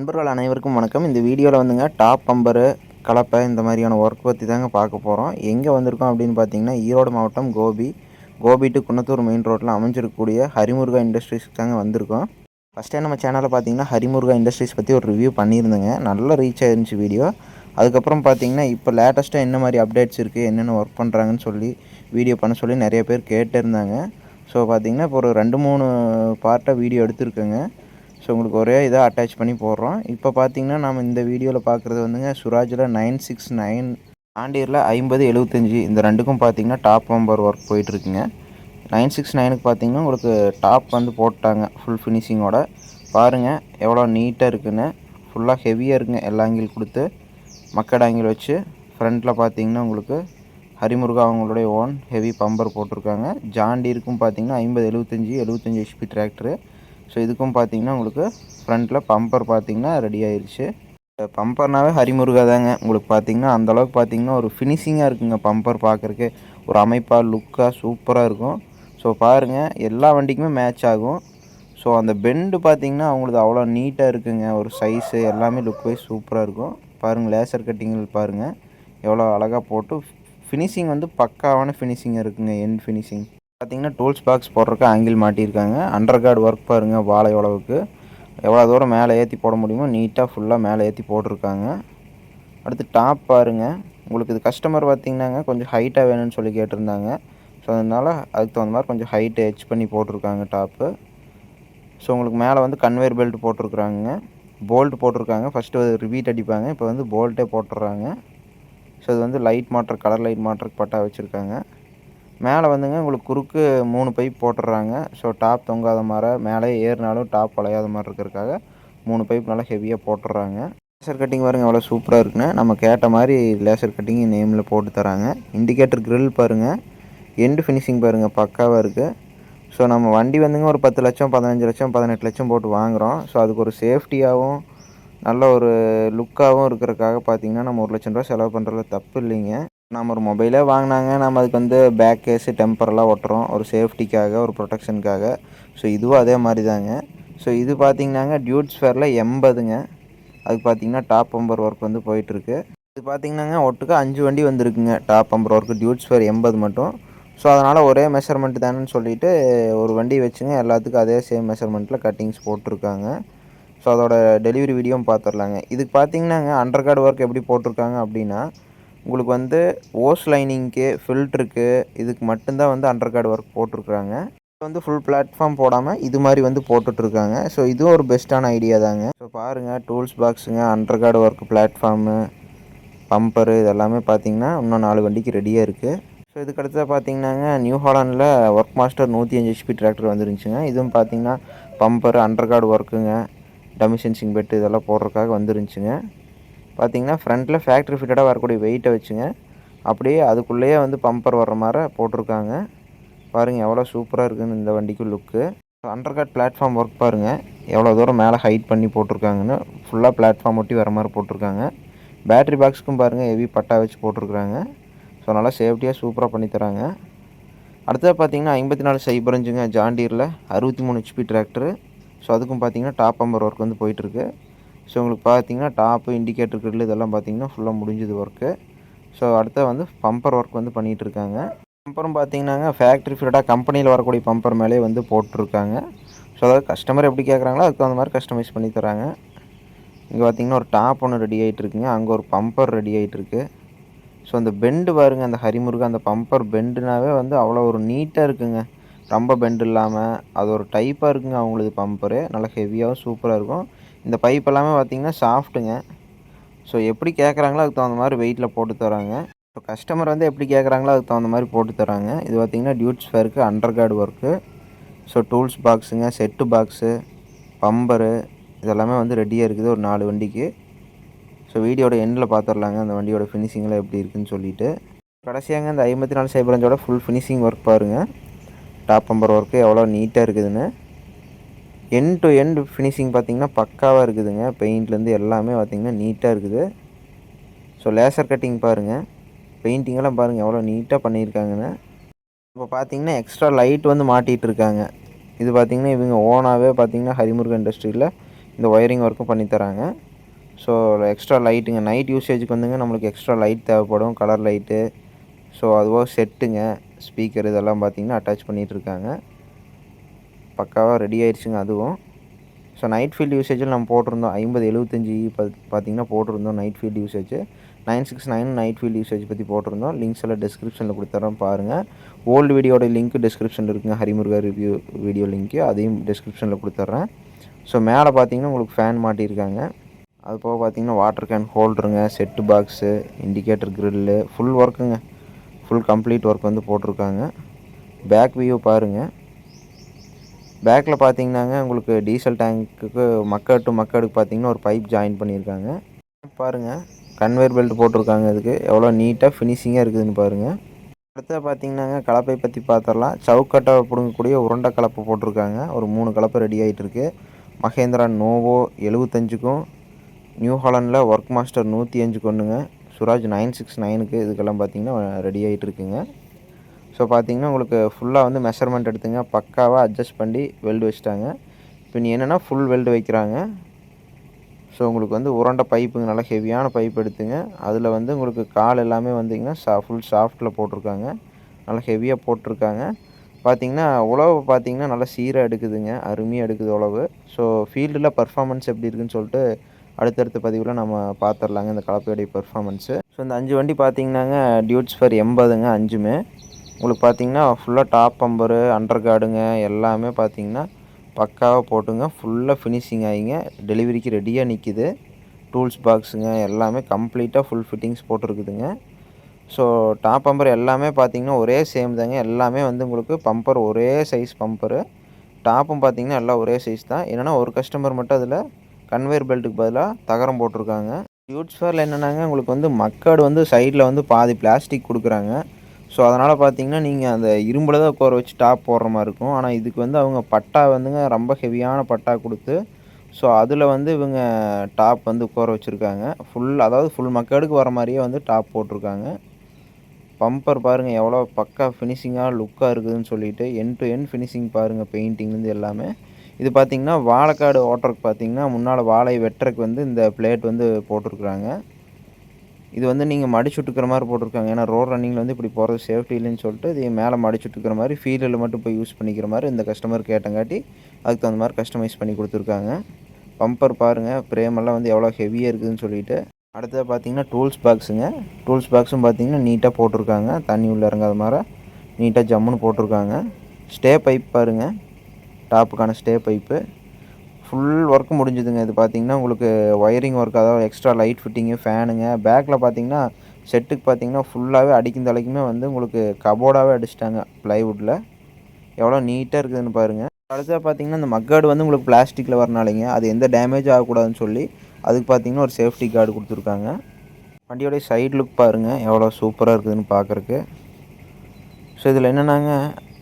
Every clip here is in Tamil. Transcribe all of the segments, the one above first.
நண்பர்கள் அனைவருக்கும் வணக்கம். இந்த வீடியோவில் வந்துங்க டாப் பம்பரு, கலப்பை இந்த மாதிரியான ஒர்க் பற்றி தாங்க பார்க்க போகிறோம். எங்கே வந்திருக்கோம் அப்படின்னு பார்த்தீங்கன்னா, ஈரோடு மாவட்டம் கோபி டு குன்னத்தூர் மெயின் ரோட்டில் அமைஞ்சிருக்கக்கூடிய ஹரிமுருகா இண்டஸ்ட்ரீஸ்க்கு தாங்க வந்திருக்கோம். ஃபஸ்ட் டைம் நம்ம சேனலில் பார்த்தீங்கன்னா ஹரிமுருகா இண்டஸ்ட்ரீஸ் பற்றி ஒரு ரிவ்யூ பண்ணியிருந்தேங்க. நல்ல ரீச் ஆயிருந்துச்சு வீடியோ. அதுக்கப்புறம் பார்த்தீங்கன்னா இப்போ லேட்டஸ்ட்டாக என்ன மாதிரி அப்டேட்ஸ் இருக்குது, என்னென்ன ஒர்க் பண்ணுறாங்கன்னு சொல்லி வீடியோ பண்ண சொல்லி நிறைய பேர் கேட்டிருந்தாங்க. ஸோ பார்த்தீங்கன்னா இப்போ ஒரு 2-3 பார்ட்டாக வீடியோ எடுத்திருக்கேங்க. ஸோ உங்களுக்கு ஒரே இதாக அட்டாச் பண்ணி போடுறோம். இப்போ பார்த்தீங்கன்னா நம்ம இந்த வீடியோவில் பார்க்குறது வந்துங்க சுராஜில் 969 ஆண்டியரில் 50-75 இந்த ரெண்டுக்கும் பார்த்தீங்கன்னா டாப் பம்பர் ஒர்க் போயிட்டுருக்குங்க. 969க்கு பார்த்தீங்கன்னா உங்களுக்கு டாப் வந்து போட்டாங்க ஃபுல் ஃபினிஷிங்கோட. பாருங்கள் எவ்வளோ நீட்டாக இருக்குதுன்னு. ஃபுல்லாக ஹெவியாக இருக்குங்க. எல்லா ஆங்கிள் கொடுத்து மக்கட் ஆங்கிள் வச்சு ஃப்ரண்ட்டில் பார்த்தீங்கன்னா உங்களுக்கு ஹரிமுருகா அவங்களுடைய ஓன் ஹெவி பம்பர் போட்டிருக்காங்க. ஜாண்டீருக்கும் பார்த்தீங்கன்னா 50-75 HP டிராக்டரு. ஸோ இதுக்கும் பார்த்தீங்கன்னா உங்களுக்கு ஃப்ரண்ட்டில் பம்பர் பார்த்தீங்கன்னா ரெடி ஆயிடுச்சு. பம்பர்னாவே ஹரிமுருகா தாங்க. உங்களுக்கு பார்த்தீங்கன்னா அந்தளவுக்கு பார்த்தீங்கன்னா ஒரு ஃபினிஷிங்காக இருக்குங்க. பம்பர் பார்க்குறக்கு ஒரு அமைப்பாக லுக்காக சூப்பராக இருக்கும். ஸோ பாருங்கள் எல்லா வண்டிக்குமே மேட்ச் ஆகும். ஸோ அந்த பெண்டு பார்த்தீங்கன்னா அவங்களுக்கு அவ்வளோ நீட்டாக இருக்குங்க. ஒரு சைஸு எல்லாமே லுக் வைஸ் சூப்பராக இருக்கும். பாருங்கள் லேசர் கட்டிங்கில் பாருங்கள் எவ்வளோ அழகாக போட்டு ஃபினிஷிங் வந்து பக்காவான ஃபினிஷிங் இருக்குங்க. எண்ட் ஃபினிஷிங் பார்த்தீங்கன்னா டூல்ஸ் பாக்ஸ் போடுறதுக்கு ஆங்கிள் மாட்டியிருக்காங்க. அண்டர் கார்டு ஒர்க் பாருங்கள் வாழை அளவுக்கு எவ்வளோ தூரம் மேலே ஏற்றி போட முடியுமோ நீட்டாக ஃபுல்லாக மேலே ஏற்றி போட்டிருக்காங்க. அடுத்து டாப் பாருங்கள். உங்களுக்கு இது கஸ்டமர் பார்த்திங்கன்னாங்க கொஞ்சம் ஹைட்டாக வேணும்னு சொல்லி கேட்டிருந்தாங்க. ஸோ அதனால் அதுக்கு தகுந்த மாதிரி கொஞ்சம் ஹைட்டு ஹெச் பண்ணி போட்டிருக்காங்க டாப்பு. ஸோ உங்களுக்கு மேலே வந்து கன்வேயர் பெல்ட் போட்டிருக்குறாங்க. போல்ட் போட்டிருக்காங்க. ஃபஸ்ட்டு ரிப்பீட் அடிப்பாங்க, இப்போ வந்து போல்ட்டே போட்டுடுறாங்க. ஸோ இது வந்து லைட் மாட்டர், கலர் லைட் மாட்டருக்கு பட்டா வச்சுருக்காங்க. மேலே வந்துங்க உங்களுக்கு குறுக்கு 3 பைப் போட்டுடுறாங்க. ஸோ டாப் தொங்காத மாதிரி மேலே ஏறினாலும் டாப் வளையாத மாதிரி இருக்கிறதுக்காக 3 பைப் நல்லா ஹெவியாக போட்டுடுறாங்க. லேசர் கட்டிங் பாருங்கள் எவ்வளோ சூப்பராக இருக்குன்னு. நம்ம கேட்ட மாதிரி லேசர் கட்டிங் நேமில் போட்டு தராங்க. இண்டிகேட்டர் கிரில் பாருங்கள், எண்டு ஃபினிஷிங் பாருங்கள் பக்காவாக இருக்குது. ஸோ நம்ம வண்டி வந்துங்க ஒரு 10 லட்சம் 15 லட்சம் 18 லட்சம் போட்டு வாங்குகிறோம். ஸோ அதுக்கு ஒரு சேஃப்டியாகவும் நல்ல ஒரு லுக்காகவும் இருக்கிறதுக்காக பார்த்திங்கன்னா நம்ம 1 லட்சம் ரூபா செலவு பண்ணுறதுல தப்பு இல்லைங்க. நம்ம ஒரு மொபைலே வாங்கினாங்க, நம்ம அதுக்கு வந்து பேக் கேஸு டெம்பரெல்லாம் ஒட்டுறோம் ஒரு சேஃப்டிக்காக, ஒரு ப்ரொடெக்ஷனுக்காக. ஸோ இதுவும் அதே மாதிரி தாங்க. ஸோ இது பார்த்திங்கன்னாங்க டியூட் ஸ்பேரில் 80ங்க. அதுக்கு பார்த்திங்கன்னா டாப் பம்பர் ஒர்க் வந்து போயிட்டுருக்கு. இது பார்த்திங்கன்னாங்க ஒட்டுக்கு 5 வண்டி வந்துருக்குங்க டாப் பம்பர் ஒர்க்கு. டியூட் ஸ்பேர் 80 மட்டும். ஸோ அதனால் ஒரே மெஷர்மெண்ட் தானேன்னு சொல்லிவிட்டு ஒரு வண்டி வச்சுங்க எல்லாத்துக்கும் அதே சேம் மெஷர்மெண்ட்டில் கட்டிங்ஸ் போட்டிருக்காங்க. ஸோ அதோட டெலிவரி வீடியோவும் பார்த்துடலாங்க. இதுக்கு பார்த்திங்கன்னாங்க அண்டர் கார்டு ஒர்க் எப்படி போட்டிருக்காங்க அப்படின்னா உங்களுக்கு வந்து ஓஸ் லைனிங்க்கு, ஃபில்ட்ருக்கு இதுக்கு மட்டும்தான் வந்து அண்டர் கார்டு ஒர்க் போட்டிருக்குறாங்க. இது வந்து ஃபுல் பிளாட்ஃபார்ம் போடாமல் இது மாதிரி வந்து போட்டுட்ருக்காங்க. ஸோ இதுவும் ஒரு பெஸ்ட்டான ஐடியா தாங்க. ஸோ பாருங்கள் டூல்ஸ் பாக்ஸுங்க, under guard work, platform, bumper இதெல்லாமே பார்த்திங்கன்னா இன்னும் 4 வண்டிக்கு ரெடியாக இருக்குது. ஸோ இதுக்கு அடுத்தது பார்த்திங்கன்னாங்க நியூ ஹாலண்டில் ஒர்க் மாஸ்டர் 105 HP டிராக்டர் வந்துருந்துச்சுங்க. இதுவும் பார்த்திங்கன்னா பம்பரு, அண்டர் கார்டு ஒர்க்குங்க, டம்மி சென்சிங் பெட்டு இதெல்லாம் போடுறதுக்காக வந்துருந்துச்சுங்க. பார்த்திங்கன்னா ஃப்ரண்ட்டில் ஃபேக்ட்ரி ஃபிட்டடாக வரக்கூடிய வெயிட்டை வச்சுங்க அப்படியே அதுக்குள்ளேயே வந்து பம்பர் வர்ற மாதிரி போட்டிருக்காங்க. பாருங்கள் எவ்வளோ சூப்பராக இருக்குதுன்னு இந்த வண்டிக்கு லுக்கு. அண்டர் கார்ட் பிளாட்ஃபார்ம் ஒர்க் பாருங்கள் எவ்வளோ தூரம் மேலே ஹைட் பண்ணி போட்டிருக்காங்கன்னு. ஃபுல்லாக பிளாட்ஃபார்ம் ஒட்டி வர மாதிரி போட்டிருக்காங்க. பேட்ரி பாக்ஸுக்கும் பாருங்கள் ஹெவி பட்டா வச்சு போட்டிருக்குறாங்க. ஸோ நல்லா சேஃப்டியாக சூப்பராக பண்ணித்தராங்க. அடுத்தது பார்த்திங்கன்னா 5405ங்க ஜாண்டீரில் 63 HP டிராக்டரு. ஸோ அதுக்கும் பார்த்திங்கன்னா டாப் பம்பர் ஒர்க் வந்து போயிட்டுருக்கு. ஸோ உங்களுக்கு பார்த்திங்கன்னா டாப்பு, இண்டிகேட்டர் கிரில் இதெல்லாம் பார்த்திங்கன்னா ஃபுல்லாக முடிஞ்சுது ஒர்க்கு. ஸோ அடுத்த வந்து பம்பர் ஒர்க் வந்து பண்ணிகிட்ருக்காங்க. பம்பரும் பார்த்திங்கன்னாங்க ஃபேக்ட்ரி ஃபிட்டடாக கம்பெனியில் வரக்கூடிய பம்பர் மேலே வந்து போட்டிருக்காங்க. ஸோ அதாவது கஸ்டமர் எப்படி கேட்குறாங்களோ அதுக்கு தகுந்த மாதிரி கஸ்டமைஸ் பண்ணி தராங்க. இங்கே பார்த்திங்கன்னா ஒரு டாப் ஒன்று ரெடி ஆகிட்டுருக்குங்க. அங்கே ஒரு பம்பர் ரெடி ஆகிட்டுருக்கு. ஸோ அந்த பெண்டு பாருங்கள், அந்த ஹரிமுருகா அந்த பம்பர் பெண்டுனாவே வந்து அவ்வளோ ஒரு நீட்டாக இருக்குங்க. ரொம்ப பெண்டு இல்லாமல் அது ஒரு டைப்பாக இருக்குங்க அவங்களுக்கு பம்பரு. நல்லா ஹெவியாகவும் சூப்பராக இருக்கும். இந்த பைப் எல்லாமே பார்த்திங்கன்னா சாஃப்ட்டுங்க. ஸோ எப்படி கேட்குறாங்களோ அதுக்கு தகுந்த மாதிரி வெயிட்டில் போட்டு தராங்க. ஸோ கஸ்டமர் வந்து எப்படி கேட்குறாங்களோ அதுக்கு தகுந்த மாதிரி போட்டு தராங்க. இது பார்த்திங்கன்னா டியூட் ஸ்பேருக்கு under guard work. So tools பாக்ஸுங்க, செட்டு பாக்ஸு, பம்பரு இதெல்லாமே வந்து ரெடியாக இருக்குது ஒரு 4 வண்டிக்கு. ஸோ வீடியோட எண்டில் பார்த்துடலாங்க அந்த வண்டியோட ஃபினிஷிங்கில் எப்படி இருக்குதுன்னு சொல்லிவிட்டு. கடைசியாங்க இந்த 5405 ஃபுல் ஃபினிஷிங் ஒர்க் பாருங்கள். டாப் பம்பர் ஒர்க்கு எவ்வளோ நீட்டாக இருக்குதுன்னு. எண்ட் டு எண்ட் ஃபினிஷிங் பார்த்திங்கன்னா பக்காவாக இருக்குதுங்க. பெயிண்ட்லேருந்து எல்லாமே பார்த்திங்கன்னா நீட்டாக இருக்குது. ஸோ லேசர் கட்டிங் பாருங்கள், பெயிண்டிங்கெல்லாம் பாருங்கள் எவ்வளோ நீட்டாக பண்ணியிருக்காங்கன்னு. இப்போ பார்த்திங்கன்னா எக்ஸ்ட்ரா லைட் வந்து மாட்டிகிட்டு இருக்காங்க. இது பார்த்திங்கன்னா இவங்க ஓனாகவே பார்த்திங்கன்னா ஹரிமுருகா இண்டஸ்ட்ரியில் இந்த ஒயரிங் ஒர்க்கும் பண்ணித்தராங்க. ஸோ எக்ஸ்ட்ரா லைட்டுங்க, நைட் யூசேஜுக்கு வந்துங்க நம்மளுக்கு எக்ஸ்ட்ரா லைட் தேவைப்படும், கலர் லைட்டு. ஸோ அதுபோக செட்டுங்க, ஸ்பீக்கர் இதெல்லாம் பார்த்திங்கன்னா அட்டாச் பண்ணிகிட்ருக்காங்க. பக்காவாக ரெடி ஆயிடுச்சுங்க அதுவும். ஸோ நைட் ஃபீல்டு யூசேஜில் நம்ம போட்டிருந்தோம் 5075 பார்த்திங்கன்னா போட்டிருந்தோம் night field usage. 969 night field usage பற்றி போட்டிருந்தோம். லிங்க்ஸ் எல்லாம் டிஸ்கிரிப்ஷனில் கொடுத்துட்றேன் பாருங்கள். ஓல்டு வீடியோட லிங்க் டிஸ்கிரிப்ஷனில் இருக்குங்க, ஹரிமுருகா ரிவ்யூ வீடியோ லிங்க்கு, அதையும் டிஸ்கிரிப்ஷனில் கொடுத்துட்றேன். ஸோ மேலே பார்த்திங்கன்னா உங்களுக்கு ஃபேன் மாட்டியிருக்காங்க. அது போக பார்த்திங்கன்னா வாட்டர் கேன் ஹோல்டருங்க, set box, indicator grill, full ஒர்க்குங்க, ஃபுல் கம்ப்ளீட் ஒர்க் வந்து போட்டிருக்காங்க. பேக் வியூ பாருங்கள். பேக்கில் பார்த்தீங்கன்னாங்க உங்களுக்கு டீசல் டேங்க்குக்கு மக்கட் டு மக்கடுக்கு பார்த்தீங்கன்னா ஒரு பைப் ஜாயின் பண்ணியிருக்காங்க. பாருங்கள் கன்வேர் பெல்ட் போட்டிருக்காங்க. இதுக்கு எவ்வளோ நீட்டாக ஃபினிஷிங்காக இருக்குதுன்னு பாருங்கள். அடுத்தது பார்த்தீங்கன்னாங்க கலப்பை பற்றி பார்த்துடலாம். சவுக்கட்டை பிடுங்கக்கூடிய உருண்டை கலப்பை போட்டிருக்காங்க. ஒரு 3 கலப்பை ரெடி ஆகிட்டுருக்கு. மகேந்திரா நோவோ 75க்கும் நியூ ஹாலண்டில் ஒர்க் மாஸ்டர் 105க்கு ஒன்றுங்க, சுராஜ் 969க்கு இதுக்கெல்லாம் பார்த்தீங்கன்னா ரெடி ஆகிட்டு இருக்குங்க. ஸோ பார்த்தீங்கன்னா உங்களுக்கு ஃபுல்லாக வந்து மெஷர்மெண்ட் எடுத்துங்க, பக்காவாக அட்ஜஸ்ட் பண்ணி வெல்டு வச்சுட்டாங்க. இப்போ நீ என்னென்னா ஃபுல் வெல்டு வைக்கிறாங்க. ஸோ உங்களுக்கு வந்து உருண்டை பைப்புங்க, நல்லா ஹெவியான பைப் எடுத்துங்க. அதில் வந்து உங்களுக்கு கால் எல்லாமே வந்திங்கன்னா ஃபுல் சாஃப்ட்டில் போட்டிருக்காங்க, நல்லா ஹெவியாக போட்டிருக்காங்க. பார்த்திங்கன்னா உழவு பார்த்திங்கன்னா நல்லா சீராக எடுக்குதுங்க, அருமையாக எடுக்குது உழவு. ஸோ ஃபீல்டில் பர்ஃபார்மன்ஸ் எப்படி இருக்குதுன்னு சொல்லிட்டு அடுத்தடுத்த பதிவில் நம்ம பார்த்துடலாங்க இந்த கலப்பையுடைய பர்ஃபார்மன்ஸு. ஸோ இந்த 5 வண்டி பார்த்திங்கன்னாங்க டியூட்ஸ் ஃபார் 80ங்க 5மே. உங்களுக்கு பார்த்திங்கன்னா ஃபுல்லாக டாப் பம்பரு, அண்டர் கார்டுங்க எல்லாமே பார்த்திங்கன்னா பக்காவாக போட்டுங்க, ஃபுல்லாக ஃபினிஷிங் ஆகிங்க, டெலிவரிக்கு ரெடியாக நிற்கிது. டூல்ஸ் பாக்ஸுங்க எல்லாமே கம்ப்ளீட்டாக ஃபுல் ஃபிட்டிங்ஸ் போட்டிருக்குதுங்க. ஸோ டாப் பம்பர் எல்லாமே பார்த்திங்கன்னா ஒரே சேம் தாங்க. எல்லாமே வந்து உங்களுக்கு பம்பர் ஒரே சைஸ் பம்பரு. டாப்பும் பார்த்திங்கன்னா எல்லாம் ஒரே சைஸ் தான். என்னென்னா ஒரு கஸ்டமர் மட்டும் அதில் கன்வேர் பெல்ட்டுக்கு பதிலாக தகரம் போட்டிருக்காங்க. டியூட்ஸ் ஃபேரில் என்னென்னாங்க உங்களுக்கு வந்து மக்காடு வந்து சைடில் வந்து பாதி பிளாஸ்டிக் கொடுக்குறாங்க. ஸோ அதனால் பார்த்தீங்கன்னா நீங்கள் அந்த இரும்பில் தான் உட்கார வச்சு டாப் போடுற மாதிரி இருக்கும். ஆனால் இதுக்கு வந்து அவங்க பட்டா வந்துங்க ரொம்ப ஹெவியான பட்டா கொடுத்து, ஸோ அதில் வந்து இவங்க டாப் வந்து உட்கார வச்சுருக்காங்க. அதாவது ஃபுல் மக்காடுக்கு வர மாதிரியே வந்து டாப் போட்டிருக்காங்க. பம்பர் பாருங்கள் எவ்வளோ பக்கா ஃபினிஷிங்காக லுக்காக இருக்குதுன்னு சொல்லிட்டு, எண்ட் டு எண்ட் ஃபினிஷிங் பாருங்கள், பெயிண்டிங்லேருந்து எல்லாமே. இது பார்த்திங்கன்னா வாழைக்காடு ஓட்டுறதுக்கு பார்த்திங்கன்னா முன்னால் வாழை வெட்டுறதுக்கு வந்து இந்த பிளேட் வந்து போட்டிருக்குறாங்க. இது வந்து நீங்கள் மடிச்சு விட்டுக்கிற மாதிரி போட்டிருக்காங்க. ஏன்னா ரோட் ரன்னிங்கில் வந்து இப்படி போகிறது சேஃப்டி இல்லைன்னு சொல்லிட்டு இது மேலே மடிச்சு விட்டுக்கிற மாதிரி ஃபீல்டில் மட்டும் போய் யூஸ் பண்ணிக்கிற மாதிரி இந்த கஸ்டமர் கேட்டங்காட்டி அதுக்கு தகுந்த மாதிரி கஸ்டமைஸ் பண்ணி கொடுத்துருக்காங்க. பம்பர் பாருங்கள், பிரேமெல்லாம் வந்து எவ்வளோ ஹெவியாக இருக்குதுன்னு சொல்லிட்டு. அடுத்தது பார்த்திங்கன்னா டூல்ஸ் பாக்ஸுங்க. டூல்ஸ் பாக்ஸும் பார்த்திங்கன்னா நீட்டாக போட்டிருக்காங்க, தண்ணி உள்ளே இறங்காத மாதிரி நீட்டாக ஜம்முன்னு போட்டிருக்காங்க. ஸ்டே பைப் பாருங்கள், டாப்புக்கான ஸ்டே பைப்பு ஃபுல் ஒர்க்கு முடிஞ்சுதுங்க. இது பார்த்திங்கன்னா உங்களுக்கு ஒயரிங் ஒர்க், அதாவது எக்ஸ்ட்ரா லைட் ஃபிட்டிங்கு, ஃபேனுங்க. பேக்கில் பார்த்திங்கன்னா செட்டுக்கு பார்த்திங்கன்னா ஃபுல்லாகவே அடிக்கும் தலைக்குமே வந்து உங்களுக்கு கபோர்டாகவே அடிச்சிட்டாங்க ப்ளைவுட்டில். எவ்வளோ நீட்டாக இருக்குதுன்னு பாருங்கள். அடுத்தது பார்த்திங்கன்னா இந்த மக்காடு வந்து உங்களுக்கு பிளாஸ்டிக்கில் வரனாலிங்க, அது எந்த டேமேஜ் ஆகக்கூடாதுன்னு சொல்லி அதுக்கு பார்த்திங்கன்னா ஒரு சேஃப்டி கார்டு கொடுத்துருக்காங்க. வண்டியோடைய சைடு லுக் பாருங்கள் எவ்வளோ சூப்பராக இருக்குதுன்னு பார்க்குறக்கு. ஸோ இதில் என்னென்னாங்க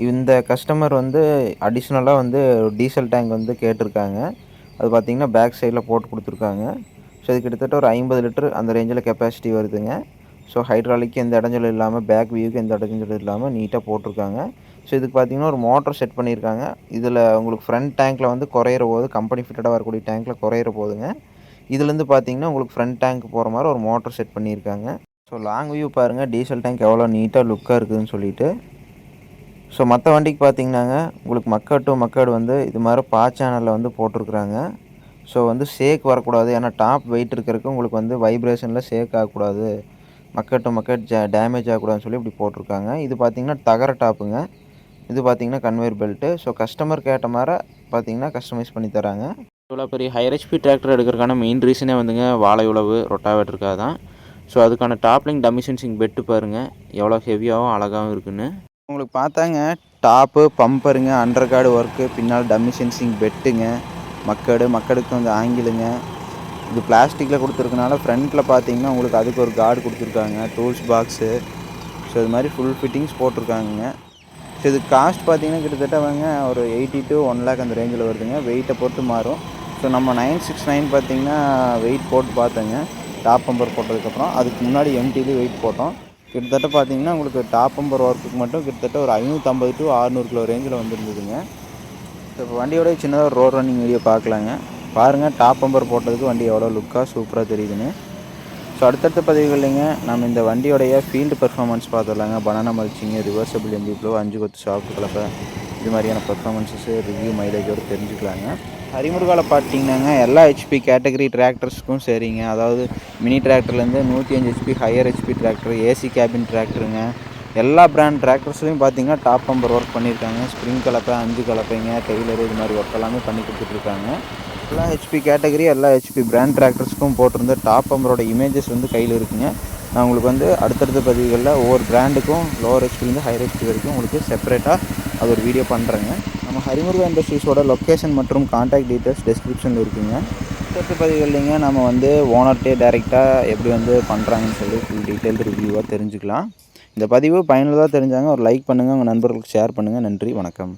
இந்த கஸ்டமர் வந்து அடிஷ்னலாக வந்து டீசல் டேங்க் வந்து கேட்டிருக்காங்க. அது பார்த்திங்கன்னா பேக் சைடில் போட்டு கொடுத்துருக்காங்க. ஸோ இது கிட்டத்தட்ட ஒரு 50 லிட்டர் அந்த ரேஞ்சில் கெப்பாசிட்டி வருதுங்க. ஸோ ஹைட்ராலிக்கு எந்த இடைஞ்சலும் இல்லாமல், பேக் வியூக்கு எந்த இடைஞ்சலும் இல்லாமல் நீட்டாக போட்டிருக்காங்க. ஸோ இதுக்கு பார்த்திங்கன்னா ஒரு மோட்டர் செட் பண்ணியிருக்காங்க. இதில் உங்களுக்கு ஃப்ரண்ட் டேங்க்கில் வந்து குறையிற போது, கம்பெனி ஃபிட்டடாக வரக்கூடிய டேங்க்கில் குறையிற போதுங்க, இதுலேருந்து பார்த்திங்கன்னா உங்களுக்கு ஃப்ரண்ட் டேங்க் போகிற மாதிரி ஒரு மோட்டர் செட் பண்ணியிருக்காங்க. ஸோ லாங் வியூ பாருங்கள், டீசல் டேங்க் எவ்வளோ நீட்டாக லுக்காக இருக்குதுன்னு சொல்லிட்டு. ஸோ மற்ற வண்டிக்கு பார்த்திங்கன்னாங்க உங்களுக்கு மக்கட் டு மக்கட் வந்து இது மாதிரி சேனலில் வந்து போட்டிருக்குறாங்க. ஸோ வந்து ஷேக் வரக்கூடாது, ஏன்னா டாப் வெயிட் இருக்கிறதுக்கு உங்களுக்கு வந்து வைப்ரேஷனில் ஷேக் ஆகக்கூடாது, மக்கட் டு மக்கட் டேமேஜ் ஆகக்கூடாதுன்னு சொல்லி இப்படி போட்டிருக்காங்க. இது பார்த்திங்கன்னா தகர டாப்புங்க, இது பார்த்திங்கன்னா கன்வேர் பெல்ட்டு. ஸோ கஸ்டமர் கேட்ட மாதிரி பார்த்திங்கன்னா கஸ்டமைஸ் பண்ணி தராங்க. இவ்வளோ பெரிய ஹையர் ஹெச்பி டிராக்டர் எடுக்கிறதுக்கான மெயின் ரீசனே வந்துங்க வாழை உழவு ரொட்டாவேட்டருக்காக தான். ஸோ அதுக்கான டாப்லிங் டம்மி சென்சிங் பெட்டு பாருங்கள் எவ்வளோ ஹெவியாகவும் அழகாகவும் இருக்குன்னு. உங்களுக்கு பார்த்தாங்க டாப்பு, பம்பருங்க, அண்டர் கார்டு ஒர்க்கு, பின்னால் டம்மி சென்சிங் பெட்டுங்க, மக்கடுக்கு வந்து ஆங்கிலுங்க. இது பிளாஸ்டிக்கில் கொடுத்துருக்கனால ஃப்ரண்ட்டில் பார்த்தீங்கன்னா உங்களுக்கு அதுக்கு ஒரு கார்டு கொடுத்துருக்காங்க, டூல்ஸ் பாக்ஸு. ஸோ இது மாதிரி ஃபுல் ஃபிட்டிங்ஸ் போட்டிருக்காங்க. ஸோ இது காஸ்ட் பார்த்தீங்கன்னா கிட்டத்தட்ட அவங்க ஒரு 80 to 1 lakh அந்த ரேஞ்சில் வருதுங்க, வெயிட்டை பொறுத்து மாறும். ஸோ நம்ம 969 பார்த்திங்கன்னா வெயிட் போட்டு பார்த்தேங்க டாப் பம்பர் போட்டதுக்கப்புறம். அதுக்கு முன்னாடி எம்டிலேயும் வெயிட் போட்டோம். கிட்டத்தட்ட பார்த்திங்கன்னா உங்களுக்கு டாப் பம்பர் ஒர்க்குக்கு மட்டும் கிட்டத்தட்ட ஒரு 550 to 600 கிலோ ரேஞ்சில் வந்துருந்துதுங்க. ஸோ இப்போ வண்டியோட சின்னதாக ஒரு ரோட் ரன்னிங் வீடியோ பார்க்கலாங்க. பாருங்கள் டாப் பம்பர் போட்டதுக்கு வண்டி எவ்வளோ லுக்காக சூப்பராக தெரியுதுன்னு. ஸோ அடுத்தடுத்த பதிவுகள்லைங்க நம்ம இந்த வண்டியோடைய ஃபீல்டு பெர்ஃபார்மன்ஸ் பார்த்துடலாங்க. Banana mulching, reversible MB plough, 5 கொத்து ஷாஃப்ட் கலப்பை, இது மாதிரியான பெர்ஃபார்மன்ஸஸு ரிவ்யூ மைலேஜோடு தெரிஞ்சுக்கலாங்க. ஹரிமுருகாவில் பார்த்தீங்கன்னாங்க எல்லா ஹெச்பி கேட்டகரி டிராக்டர்ஸுக்கும் சரிங்க. அதாவது மினி டிராக்டர்லேருந்து 105 HP higher HP tractor, AC cabin டிராக்டருங்க, எல்லா பிராண்ட் டிராக்டர்ஸ்லையும் பார்த்தீங்கன்னா டாப் பம்பர் ஒர்க் பண்ணியிருக்காங்க. ஸ்ப்ரிங் கலப்பை, 5 கலப்பைங்க, டெய்லரு, இது மாதிரி ஒர்க் எல்லாமே பண்ணி கொடுத்துட்ருக்காங்க. எல்லா ஹெச்பி கேட்டகரி எல்லா ஹெச்பி பிராண்ட் டிராக்டர்ஸ்க்கும் போட்டிருந்த டாப் பம்பரோட இமேஜஸ் கையில் இருக்குங்க. நான் உங்களுக்கு அடுத்தடுத்த பதிவுகளில் ஒவ்வொரு பிராண்டுக்கும் லோவர் ஹெச்பிலேருந்து ஹையர் ஹெச்பி வரைக்கும் உங்களுக்கு செப்பரேட்டாக அது ஒரு வீடியோ பண்ணுறேங்க. நம்ம ஹரிமுருகா இண்டஸ்ட்ரீஸோட லொக்கேஷன் மற்றும் கான்டாக்ட் டீட்டெயில்ஸ் டிஸ்கிரிப்ஷனில் இருக்குங்க. அடுத்த பதிவுகள்லைங்க நம்ம ஓனர்கிட்டே டைரெக்டாக எப்படி பண்ணுறாங்கன்னு சொல்லி ஃபுல் டீட்டெயில் ரிவ்யூவாக தெரிஞ்சுக்கலாம். இந்த பதிவு பயனுள்ளதாக தெரிஞ்சாங்க ஒரு லைக் பண்ணுங்கள், உங்கள் நண்பர்களுக்கு ஷேர் பண்ணுங்கள். நன்றி, வணக்கம்.